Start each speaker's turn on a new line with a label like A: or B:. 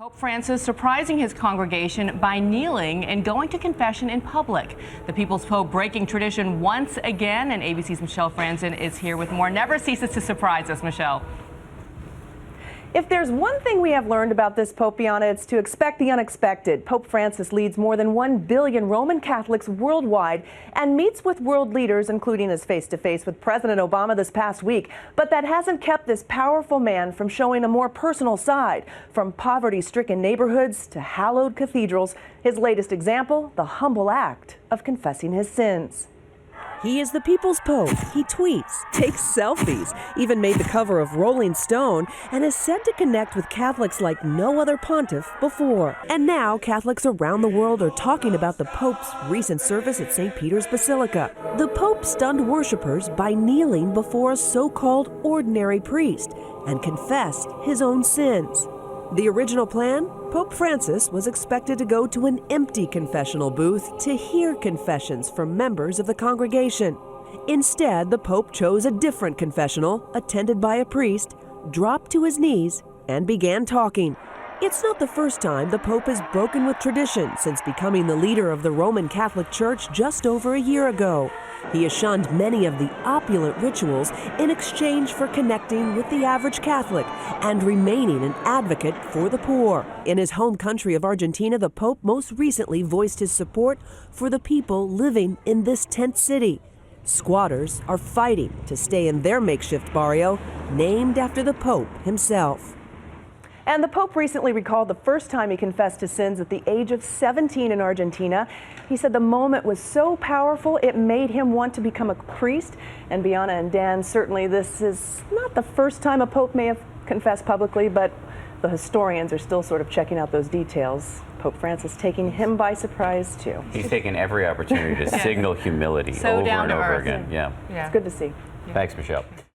A: Pope Francis surprising his congregation by kneeling and going to confession in public. The People's Pope breaking tradition once again, and ABC's Michelle Franzen is here with more. Never ceases to surprise us, Michelle.
B: If there's one thing we have learned about this Pope, Bianna, it's to expect the unexpected. Pope Francis leads more than 1 billion Roman Catholics worldwide and meets with world leaders, including his face-to-face with President Obama this past week. But that hasn't kept this powerful man from showing a more personal side. From poverty-stricken neighborhoods to hallowed cathedrals, his latest example, the humble act of confessing his sins.
C: He is the People's Pope. He tweets, takes selfies, even made the cover of Rolling Stone, and is said to connect with Catholics like no other pontiff before. And now Catholics around the world are talking about the Pope's recent service at St. Peter's Basilica. The Pope stunned worshippers by kneeling before a so-called ordinary priest and confessed his own sins. The original plan? Pope Francis was expected to go to an empty confessional booth to hear confessions from members of the congregation. Instead, the Pope chose a different confessional, attended by a priest, dropped to his knees, and began talking. It's not the first time the Pope has broken with tradition since becoming the leader of the Roman Catholic Church just over a year ago. He has shunned many of the opulent rituals in exchange for connecting with the average Catholic and remaining an advocate for the poor. In his home country of Argentina, the Pope most recently voiced his support for the people living in this tent city. Squatters are fighting to stay in their makeshift barrio, named after the Pope himself.
B: And the Pope recently recalled the first time he confessed his sins at the age of 17 in Argentina. He said the moment was so powerful it made him want to become a priest. And Bianna and Dan, certainly this is not the first time a Pope may have confessed publicly, but the historians are still sort of checking out those details. Pope Francis taking him by surprise too.
D: He's taken every opportunity to signal humility over and over again. Yeah.
B: It's good to see.
D: Thanks, Michelle.